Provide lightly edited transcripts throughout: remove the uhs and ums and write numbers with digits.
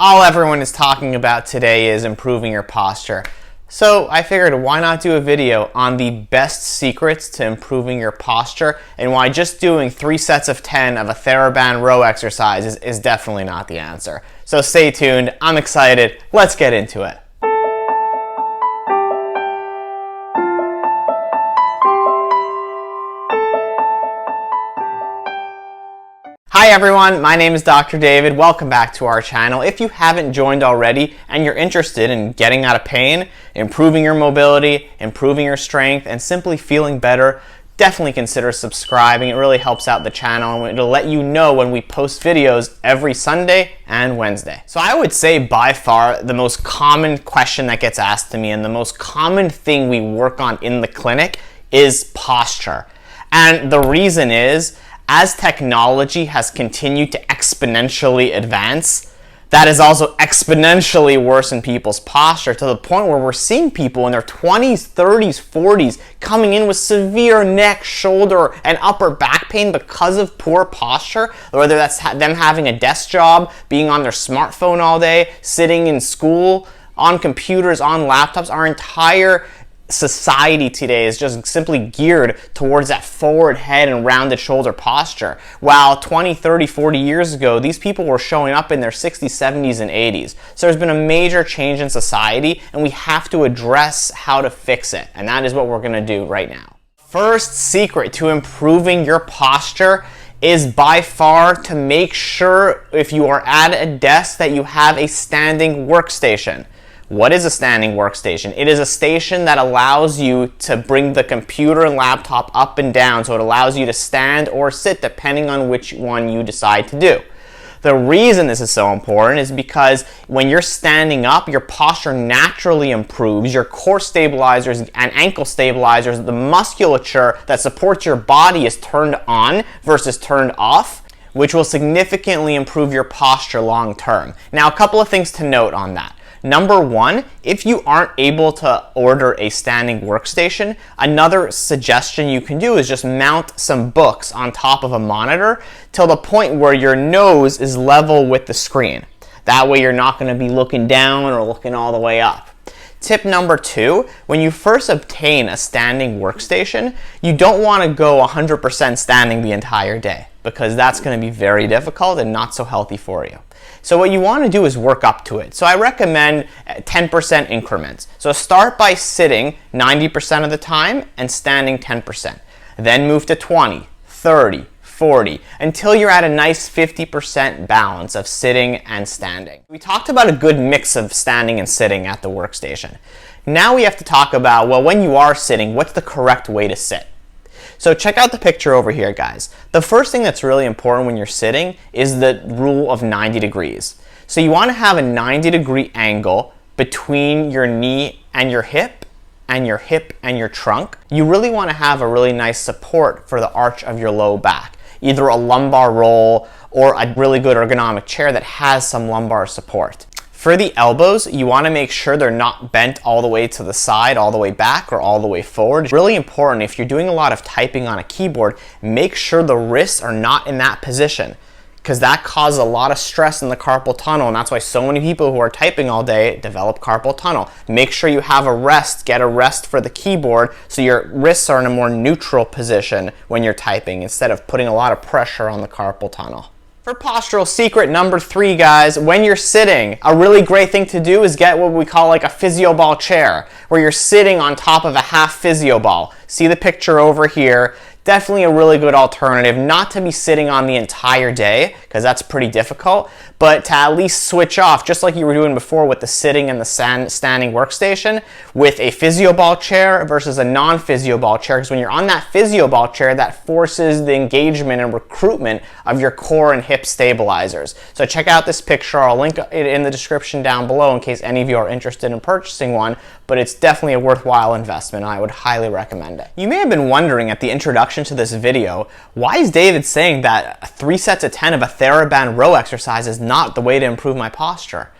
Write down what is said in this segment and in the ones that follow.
All everyone is talking about today is improving your posture. So I figured, why not do a video on the best secrets to improving your posture and why just doing 3 sets of 10 of a TheraBand row exercise is definitely not the answer. So stay tuned, I'm excited, let's get into it. Hi everyone, my name is Dr. David. Welcome back to our channel. If you haven't joined already and you're interested in getting out of pain, improving your mobility, improving your strength, and simply feeling better, definitely consider subscribing. It really helps out the channel and it'll let you know when we post videos every Sunday and Wednesday. So I would say by far the most common question that gets asked to me and the most common thing we work on in the clinic is posture. And the reason is, as technology has continued to exponentially advance, that is also exponentially worsened people's posture to the point where we're seeing people in their 20s, 30s, 40s coming in with severe neck, shoulder, and upper back pain because of poor posture, whether that's them having a desk job, being on their smartphone all day, sitting in school, on computers, on laptops. Our entire society today is just simply geared towards that forward head and rounded shoulder posture. While 20, 30, 40 years ago, these people were showing up in their 60s, 70s, and 80s. So there's been a major change in society and we have to address how to fix it. And that is what we're gonna do right now. First secret to improving your posture is by far to make sure if you are at a desk that you have a standing workstation. What is a standing workstation? It is a station that allows you to bring the computer and laptop up and down, so it allows you to stand or sit depending on which one you decide to do. The reason this is so important is because when you're standing up, your posture naturally improves, your core stabilizers and ankle stabilizers, the musculature that supports your body is turned on versus turned off, which will significantly improve your posture long term. Now, a couple of things to note on that. Number one, if you aren't able to order a standing workstation, another suggestion you can do is just mount some books on top of a monitor till the point where your nose is level with the screen. That way you're not going to be looking down or looking all the way up. Tip number 2, when you first obtain a standing workstation, you don't want to go 100% standing the entire day because that's going to be very difficult and not so healthy for you. So what you want to do is work up to it. So I recommend 10% increments. So start by sitting 90% of the time and standing 10%. Then move to 20, 30, 40, until you're at a nice 50% balance of sitting and standing. We talked about a good mix of standing and sitting at the workstation. Now we have to talk about, well, when you are sitting, what's the correct way to sit? So check out the picture over here, guys. The first thing that's really important when you're sitting is the rule of 90 degrees. So you want to have a 90-degree angle between your knee and your hip and your trunk. You really want to have a really nice support for the arch of your low back, either a lumbar roll or a really good ergonomic chair that has some lumbar support. For the elbows, you want to make sure they're not bent all the way to the side, all the way back, or all the way forward. It's really important if you're doing a lot of typing on a keyboard, make sure the wrists are not in that position because that causes a lot of stress in the carpal tunnel, and that's why so many people who are typing all day develop carpal tunnel. Make sure you have a rest, get a rest for the keyboard so your wrists are in a more neutral position when you're typing instead of putting a lot of pressure on the carpal tunnel. For postural secret number 3, guys, when you're sitting, a really great thing to do is get what we call like a physio ball chair, where you're sitting on top of a half physio ball. See the picture over here. Definitely a really good alternative, not to be sitting on the entire day, because that's pretty difficult, but to at least switch off, just like you were doing before with the sitting and the standing workstation, with a physio ball chair versus a non-physio ball chair, because when you're on that physio ball chair, that forces the engagement and recruitment of your core and hip stabilizers. So check out this picture. I'll link it in the description down below in case any of you are interested in purchasing one, but it's definitely a worthwhile investment and I would highly recommend it. You may have been wondering at the introduction to this video, why is David saying that 3 sets of 10 of a TheraBand row exercise is not the way to improve my posture?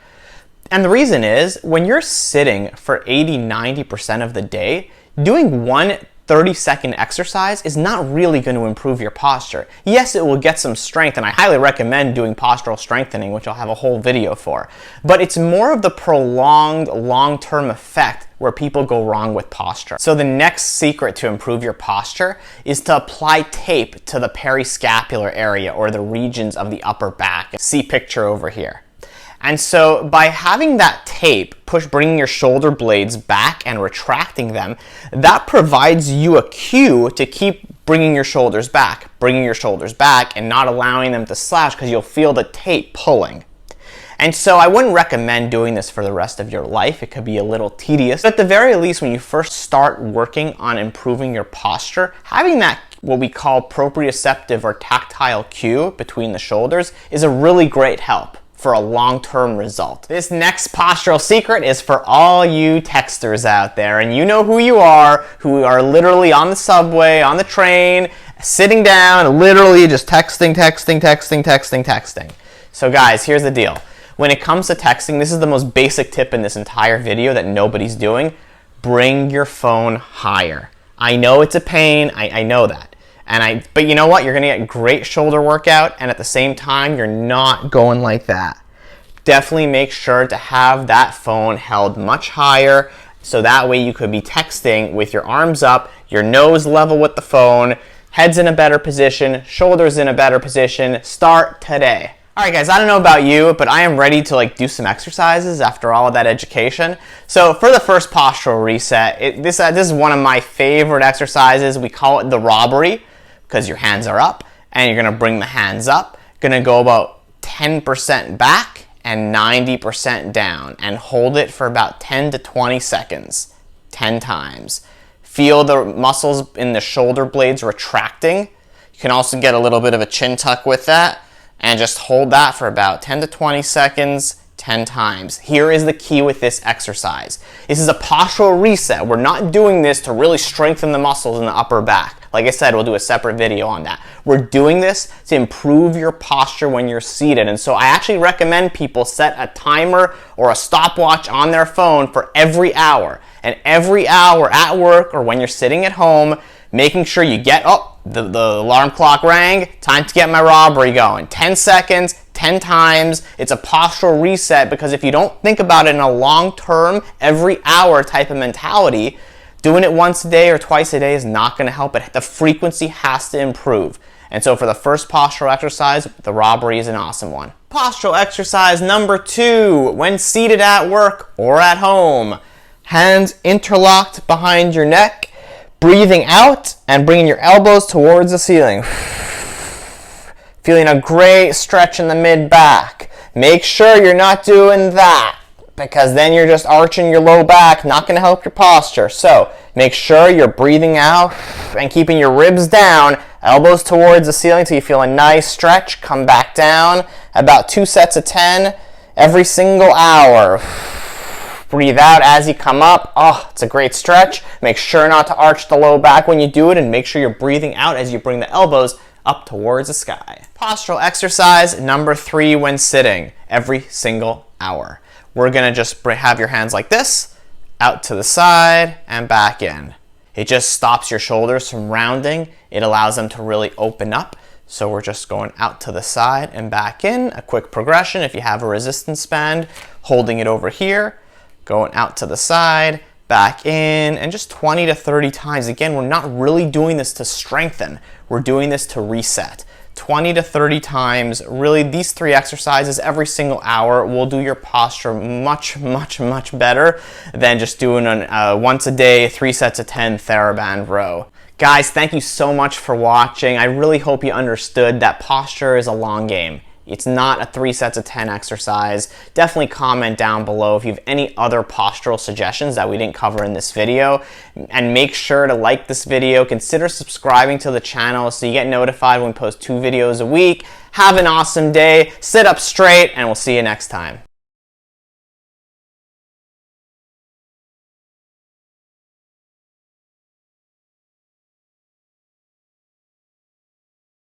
And the reason is, when you're sitting for 80-90% of the day, doing 1 30-second exercise is not really going to improve your posture. Yes, it will get some strength, and I highly recommend doing postural strengthening, which I'll have a whole video for. But it's more of the prolonged, long-term effect where people go wrong with posture. So the next secret to improve your posture is to apply tape to the periscapular area, or the regions of the upper back. See picture over here. And so by having that tape bringing your shoulder blades back and retracting them, that provides you a cue to keep bringing your shoulders back, and not allowing them to slouch, because you'll feel the tape pulling. And so I wouldn't recommend doing this for the rest of your life. It could be a little tedious. But at the very least, when you first start working on improving your posture, having that what we call proprioceptive or tactile cue between the shoulders is a really great help for a long-term result. This next postural secret is for all you texters out there, and you know who you are, who are literally on the subway, on the train, sitting down, literally just texting. So guys, here's the deal. When it comes to texting, this is the most basic tip in this entire video that nobody's doing. Bring your phone higher. I know it's a pain, I know that. But you know what? You're gonna get great shoulder workout, and at the same time, you're not going like that. Definitely make sure to have that phone held much higher, so that way you could be texting with your arms up, your nose level with the phone, head's in a better position, shoulders in a better position. Start today. All right, guys, I don't know about you, but I am ready to do some exercises after all of that education. So for the first postural reset, this is one of my favorite exercises. We call it the robbery, because your hands are up, and you're gonna bring the hands up. Gonna go about 10% back and 90% down, and hold it for about 10 to 20 seconds, 10 times. Feel the muscles in the shoulder blades retracting. You can also get a little bit of a chin tuck with that, and just hold that for about 10 to 20 seconds, 10 times. Here is the key with this exercise. This is a postural reset. We're not doing this to really strengthen the muscles in the upper back. Like I said, we'll do a separate video on that. We're doing this to improve your posture when you're seated. And so I actually recommend people set a timer or a stopwatch on their phone for every hour. And every hour at work or when you're sitting at home, making sure you get, the alarm clock rang, time to get my robbery going. 10 seconds, 10 times. It's a postural reset, because if you don't think about it in a long-term, every hour type of mentality, doing it once a day or twice a day is not going to help it. The frequency has to improve. And so for the first postural exercise, the robbery is an awesome one. Postural exercise number 2, when seated at work or at home. Hands interlocked behind your neck, breathing out and bringing your elbows towards the ceiling. Feeling a great stretch in the mid-back. Make sure you're not doing that, because then you're just arching your low back, not going to help your posture. So make sure you're breathing out and keeping your ribs down, elbows towards the ceiling till you feel a nice stretch. Come back down, about 2 sets of 10 every single hour. Breathe out as you come up. It's a great stretch. Make sure not to arch the low back when you do it, and make sure you're breathing out as you bring the elbows up towards the sky. Postural exercise number 3 when sitting, every single hour. We're gonna just have your hands like this, out to the side and back in. It just stops your shoulders from rounding. It allows them to really open up. So we're just going out to the side and back in. A quick progression if you have a resistance band, holding it over here, going out to the side, back in, and just 20 to 30 times. Again, we're not really doing this to strengthen. We're doing this to reset. 20 to 30 times. Really, these 3 exercises every single hour will do your posture much better than just doing once a day, 3 sets of 10 TheraBand row. Guys, thank you so much for watching. I really hope you understood that posture is a long game. It's not a 3 sets of 10 exercise. Definitely comment down below if you have any other postural suggestions that we didn't cover in this video. And make sure to like this video. Consider subscribing to the channel so you get notified when we post 2 videos a week. Have an awesome day. Sit up straight, and we'll see you next time.